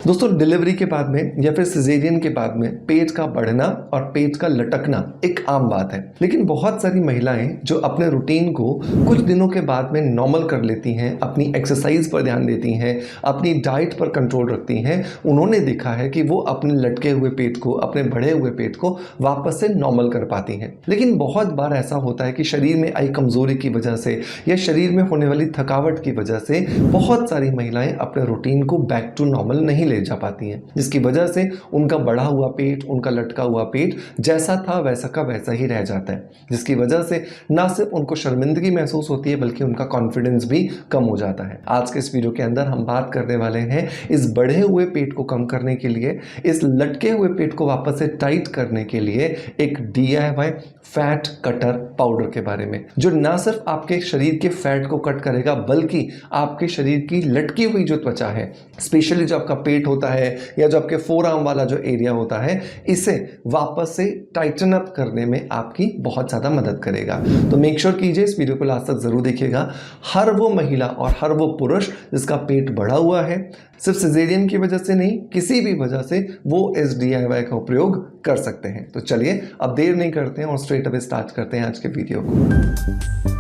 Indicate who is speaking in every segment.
Speaker 1: दोस्तों डिलीवरी के बाद में या फिर सिजेरियन के बाद में पेट का बढ़ना और पेट का लटकना एक आम बात है, लेकिन बहुत सारी महिलाएं जो अपने रूटीन को कुछ दिनों के बाद में नॉर्मल कर लेती हैं, अपनी एक्सरसाइज पर ध्यान देती हैं, अपनी डाइट पर कंट्रोल रखती हैं, उन्होंने देखा है कि वो अपने लटके हुए पेट को, अपने बढ़े हुए पेट को वापस से नॉर्मल कर पाती हैं। लेकिन बहुत बार ऐसा होता है कि शरीर में आई कमजोरी की वजह से या शरीर में होने वाली थकावट की वजह से बहुत सारी महिलाएं अपने रूटीन को बैक टू नॉर्मल नहीं ले जा पाती हैं, जिसकी वजह से उनका बढ़ा हुआ पेट, उनका लटका हुआ पेट जैसा था वैसा का वैसा ही रह जाता है, जिसकी वजह से ना सिर्फ उनको शर्मिंदगी महसूस होती है बल्कि उनका कॉन्फिडेंस भी कम हो जाता है। आज के इस वीडियो के अंदर हम बात करने वाले हैं इस बढ़े हुए पेट को कम करने के लिए, इस लटके हुए पेट को वापस से टाइट करने के लिए एक DIY फैट कटर पाउडर के बारे में, जो ना सिर्फ आपके शरीर के फैट को कट करेगा बल्कि आपके शरीर की लटकी हुई जो त्वचा है, स्पेशली जो आपका पेट होता है या जो आपके फोर आर्म वाला जो एरिया होता है, इसे वापस से टाइटन अप करने में आपकी बहुत ज़्यादा मदद करेगा। तो मेक श्योर कीजिए इस वीडियो को लास्ट तक जरूर देखिएगा। हर वो महिला और हर वो पुरुष जिसका पेट बढ़ा हुआ है, सिर्फ सिजेरियन की वजह से नहीं, किसी भी वजह से, वो इस DIY का उपयोग कर सकते हैं। तो चलिए अब देर नहीं करते हैं और स्ट्रेट अवे स्टार्ट करते हैं आज के वीडियो को।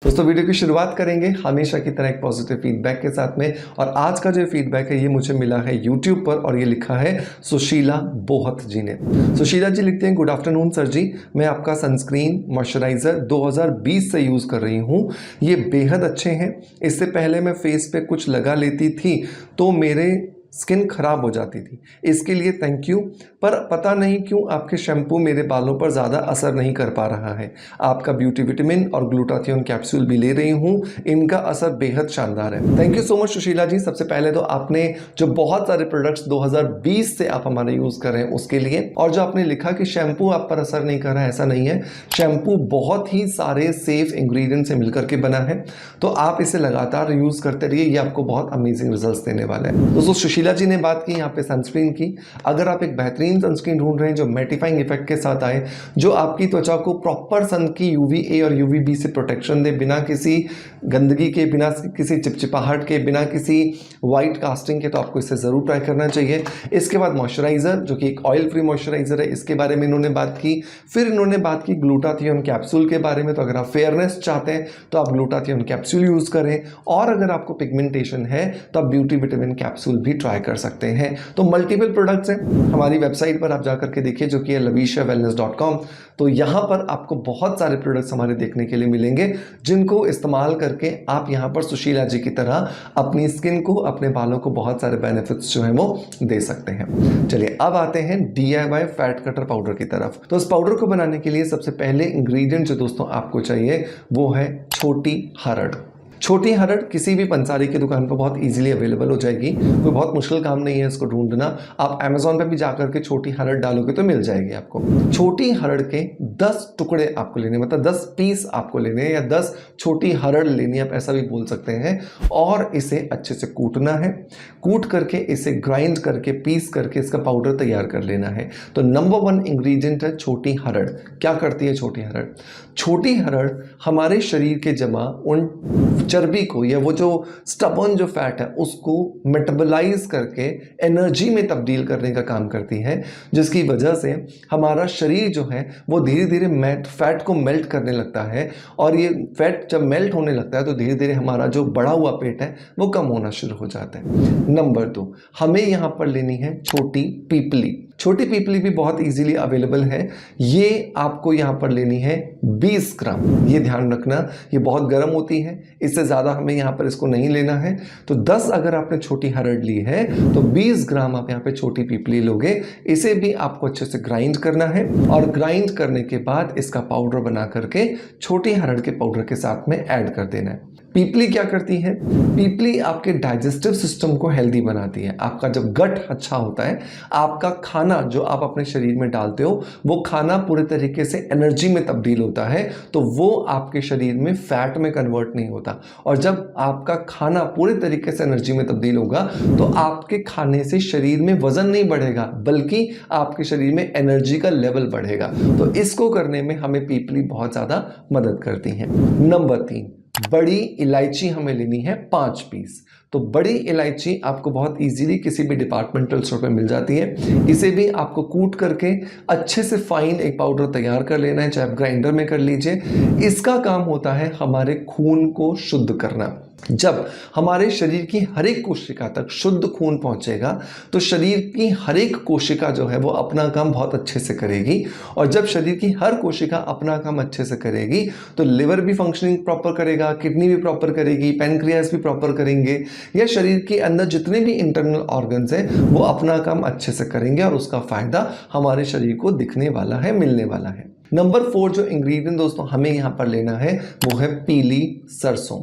Speaker 1: दोस्तों वीडियो की शुरुआत करेंगे हमेशा की तरह एक पॉजिटिव फीडबैक के साथ में, और आज का जो फीडबैक है ये मुझे मिला है YouTube पर और ये लिखा है सुशीला बोहत जी ने। सुशीला जी लिखते हैं, गुड आफ्टरनून सर जी, मैं आपका सनस्क्रीन मॉइस्चराइज़र 2020 से यूज़ कर रही हूँ, ये बेहद अच्छे हैं। इससे पहले मैं फेस पे कुछ लगा लेती थी तो मेरे स्किन खराब हो जाती थी, इसके लिए थैंक यू। पर पता नहीं क्यों आपके शैम्पू मेरे बालों पर ज़्यादा असर नहीं कर पा रहा है। आपका ब्यूटी विटामिन और ग्लूटाथियोन कैप्सूल भी ले रही हूँ, इनका असर बेहद शानदार है। Thank you so much Sushila ji. सबसे पहले तो आपने जो बहुत सारे प्रोडक्ट्स 2020 से आप हमारे यूज़ कर रहे हैं उसके लिए, और जो आपने लिखा कि शैम्पू आप पर असर नहीं कर रहा है, ऐसा नहीं है। शैम्पू बहुत ही सारे सेफ इंग्रेडिएंट से मिलकर के बना है, तो आप इसे लगातार यूज़ करते रहिए, ये आपको बहुत अमेजिंग रिजल्ट देने वाला है। दोस्तों सुशीला जी ने बात की यहाँ पे सनस्क्रीन की। अगर आप एक बेहतरीन सनस्क्रीन ढूंढ रहे हैं जो मैटिफाइंग इफेक्ट के साथ आए, जो आपकी त्वचा को प्रॉपर सन की UVA और UVB से प्रोटेक्शन दे, बिना किसी गंदगी के, बिना किसी चिपचिपाहट के, बिना किसी वाइट कास्टिंग के, तो आपको इसे ज़रूर ट्राई करना चाहिए। इसके बाद मॉइस्चराइज़र जो कि एक ऑयल फ्री मॉइस्चराइज़र है, इसके बारे में इन्होंने बात की। फिर इन्होंने बात की ग्लूटाथियोन कैप्सूल के बारे में, तो अगर आप फेयरनेस चाहते हैं तो आप ग्लूटाथियोन कैप्सूल यूज़ करें, और अगर आपको पिगमेंटेशन है तो आप ब्यूटी विटामिन कैप्सूल भी ट्राई कर सकते हैं। तो मल्टीपल प्रोडक्ट्स हैं, हमारी वेबसाइट पर आप जाकर के देखिए जो कि है lavishavellness.com। तो यहाँ पर आपको बहुत सारे प्रोडक्ट्स हमारे देखने के लिए मिलेंगे, जिनको इस्तेमाल करके आप यहाँ पर सुशीला जी की तरह अपनी स्किन को, अपने बालों को बहुत सारे बेनिफिट्स जो हैं वो दे सकते हैं। चलिए अब आते हैं DIY फैट कटर पाउडर की तरफ। तो इस पाउडर को बनाने के लिए सबसे पहले इंग्रेडिएंट जो दोस्तों आपको चाहिए वो है छोटी हरड़। छोटी हरड़ किसी भी पंसारी की दुकान पर बहुत इजीली अवेलेबल हो जाएगी, कोई बहुत मुश्किल काम नहीं है इसको ढूंढना। आप अमेजोन पे भी जाकर के छोटी हरड़ डालोगे तो मिल जाएगी आपको। छोटी हरड़ के 10 टुकड़े आपको लेने, मतलब 10 पीस आपको लेने, या 10 छोटी हरड़ लेनी, आप ऐसा भी बोल सकते हैं, और इसे अच्छे से कूटना है। कूट करके इसे ग्राइंड करके, पीस करके इसका पाउडर तैयार कर लेना है। तो नंबर 1 इंग्रेडिएंट है छोटी हरड़। क्या करती है छोटी हरड़? छोटी हरड़ हमारे शरीर के जमा उन चर्बी को, या वो जो स्टबर्न जो फैट है उसको मेटाबोलाइज करके एनर्जी में तब्दील करने का काम करती है, जिसकी वजह से हमारा शरीर जो है वो धीरे धीरे फैट को मेल्ट करने लगता है, और ये फैट जब मेल्ट होने लगता है तो धीरे धीरे हमारा जो बढ़ा हुआ पेट है वो कम होना शुरू हो जाता है। नंबर 2, हमें यहाँ पर लेनी है छोटी पीपली। छोटी पीपली भी बहुत इजीली अवेलेबल है। ये आपको यहाँ पर लेनी है 20 ग्राम। ये ध्यान रखना, ये बहुत गर्म होती है, इससे ज़्यादा हमें यहाँ पर इसको नहीं लेना है। तो 10 अगर आपने छोटी हरड़ ली है तो 20 ग्राम आप यहाँ पे छोटी पीपली लोगे। इसे भी आपको अच्छे से ग्राइंड करना है, और ग्राइंड करने के बाद इसका पाउडर बना करके छोटी हरड़ के पाउडर के साथ में ऐड कर देना है। पीपली क्या करती है? पीपली आपके डाइजेस्टिव सिस्टम को हेल्दी बनाती है। आपका जब गट अच्छा होता है, आपका खाना जो आप अपने शरीर में डालते हो वो खाना पूरे तरीके से एनर्जी में तब्दील होता है, तो वो आपके शरीर में फैट में कन्वर्ट नहीं होता। और जब आपका खाना पूरे तरीके से एनर्जी में तब्दील होगा तो आपके खाने से शरीर में वजन नहीं बढ़ेगा, बल्कि आपके शरीर में एनर्जी का लेवल बढ़ेगा। तो इसको करने में हमें पीपली बहुत ज़्यादा मदद करती है। नंबर 3, बड़ी इलायची हमें लेनी है 5 पीस। तो बड़ी इलायची आपको बहुत इजीली किसी भी डिपार्टमेंटल स्टोर पे मिल जाती है। इसे भी आपको कूट करके अच्छे से फाइन एक पाउडर तैयार कर लेना है, चाहे आप ग्राइंडर में कर लीजिए। इसका काम होता है हमारे खून को शुद्ध करना। जब हमारे शरीर की हर एक कोशिका तक शुद्ध खून पहुंचेगा तो शरीर की हर एक कोशिका जो है वो अपना काम बहुत अच्छे से करेगी। और जब शरीर की हर कोशिका अपना काम अच्छे से करेगी तो लिवर भी फंक्शनिंग प्रॉपर करेगा, किडनी भी प्रॉपर करेगी, पैनक्रियास भी प्रॉपर करेंगे, या शरीर के अंदर जितने भी इंटरनल ऑर्गन्स हैं वो अपना काम अच्छे से करेंगे और उसका फायदा हमारे शरीर को दिखने वाला है, मिलने वाला है। नंबर 4 जो इंग्रेडिएंट दोस्तों हमें यहाँ पर लेना है वो है पीली सरसों।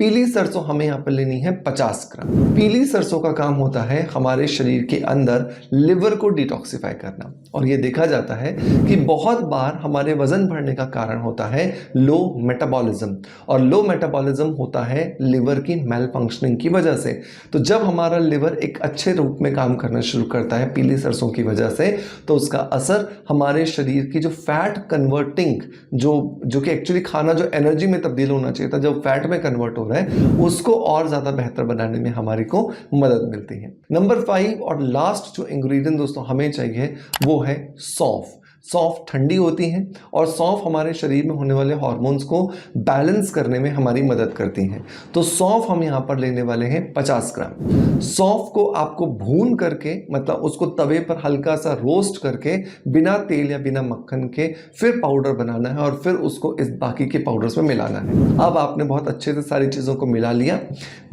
Speaker 1: पीली सरसों हमें यहाँ पर लेनी है 50 ग्राम। पीली सरसों का काम होता है हमारे शरीर के अंदर लिवर को डिटॉक्सिफाई करना। और ये देखा जाता है कि बहुत बार हमारे वजन बढ़ने का कारण होता है लो मेटाबॉलिज्म, और लो मेटाबॉलिज्म होता है लिवर की मेल फंक्शनिंग की वजह से। तो जब हमारा लिवर एक अच्छे रूप में काम करना शुरू करता है पीली सरसों की वजह से, तो उसका असर हमारे शरीर की जो फैट कन्वर्टिंग जो कि एक्चुअली खाना जो एनर्जी में तब्दील होना चाहिए था, जब फैट में कन्वर्ट है उसको और ज्यादा बेहतर बनाने में हमारी को मदद मिलती है। नंबर 5 और लास्ट जो इंग्रेडिएंट दोस्तों हमें चाहिए वो है सौंफ। सौंफ ठंडी होती है और सौंफ हमारे शरीर में होने वाले हार्मोन्स को बैलेंस करने में हमारी मदद करती है। तो सौंफ हम यहाँ पर लेने वाले हैं 50 ग्राम। सौंफ को आपको भून करके, मतलब उसको तवे पर हल्का सा रोस्ट करके बिना तेल या बिना मक्खन के फिर पाउडर बनाना है और फिर उसको इस बाकी के पाउडर्स में मिलाना है। अब आपने बहुत अच्छे से सारी चीज़ों को मिला लिया।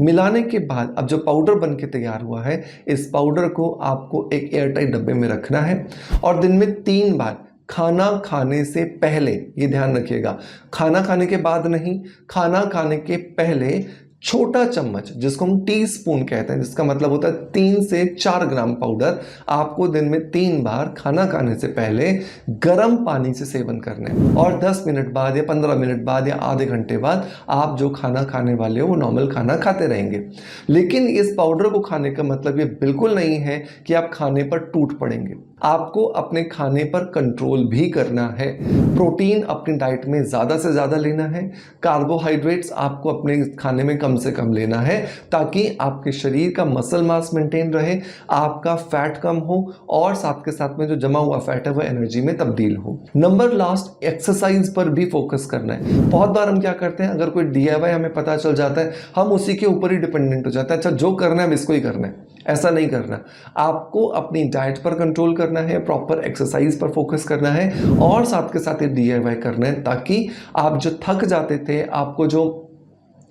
Speaker 1: मिलाने के बाद अब जो पाउडर बन के तैयार हुआ है, इस पाउडर को आपको एक एयरटाइट डब्बे में रखना है और दिन में 3 बार, खाना खाने से पहले, ये ध्यान रखिएगा, खाना खाने के बाद नहीं, खाना खाने के पहले छोटा चम्मच, जिसको हम टी स्पून कहते हैं, जिसका मतलब होता है 3 से 4 ग्राम पाउडर, आपको दिन में 3 बार खाना खाने से पहले गर्म पानी से सेवन करना है। और 10 मिनट बाद या 15 मिनट बाद या आधे घंटे बाद आप जो खाना खाने वाले हो वो नॉर्मल खाना खाते रहेंगे। लेकिन इस पाउडर को खाने का मतलब ये बिल्कुल नहीं है कि आप खाने पर टूट पड़ेंगे। आपको अपने खाने पर कंट्रोल भी करना है। प्रोटीन अपनी डाइट में ज़्यादा से ज़्यादा लेना है। कार्बोहाइड्रेट्स आपको अपने खाने में कम से कम लेना है, ताकि आपके शरीर का मसल मास मेंटेन रहे, आपका फैट कम हो और साथ के साथ में जो जमा हुआ फैट है वो एनर्जी में तब्दील हो। नंबर लास्ट, एक्सरसाइज पर भी फोकस करना है। बहुत बार हम क्या करते हैं, अगर कोई DIY हमें पता चल जाता है, हम उसी के ऊपर ही डिपेंडेंट हो जाता है। अच्छा, जो करना है हम इसको ही करना है, ऐसा नहीं करना। आपको अपनी डाइट पर कंट्रोल करना है, प्रॉपर एक्सरसाइज पर फोकस करना है और साथ के साथ ये DIY करना है, ताकि आप जो थक जाते थे, आपको जो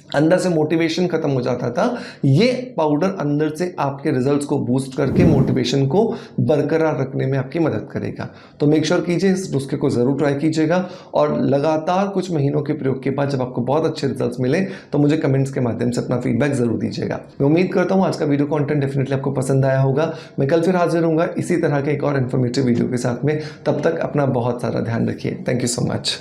Speaker 1: अंदर से मोटिवेशन खत्म हो जाता था, ये पाउडर अंदर से आपके रिजल्ट्स को बूस्ट करके मोटिवेशन को बरकरार रखने में आपकी मदद करेगा। तो मेक श्योर कीजिए, इस नुस्खे को ज़रूर ट्राई कीजिएगा और लगातार कुछ महीनों के प्रयोग के बाद जब आपको बहुत अच्छे रिजल्ट्स मिले तो मुझे कमेंट्स के माध्यम से अपना फीडबैक ज़रूर दीजिएगा। मैं उम्मीद करता हूँ आज का वीडियो कॉन्टेंट डेफिनेटली आपको पसंद आया होगा। मैं कल फिर हाजिर हूँगा इसी तरह के एक और इन्फॉर्मेटिव वीडियो के साथ में। तब तक अपना बहुत सारा ध्यान रखिए। Thank you so much.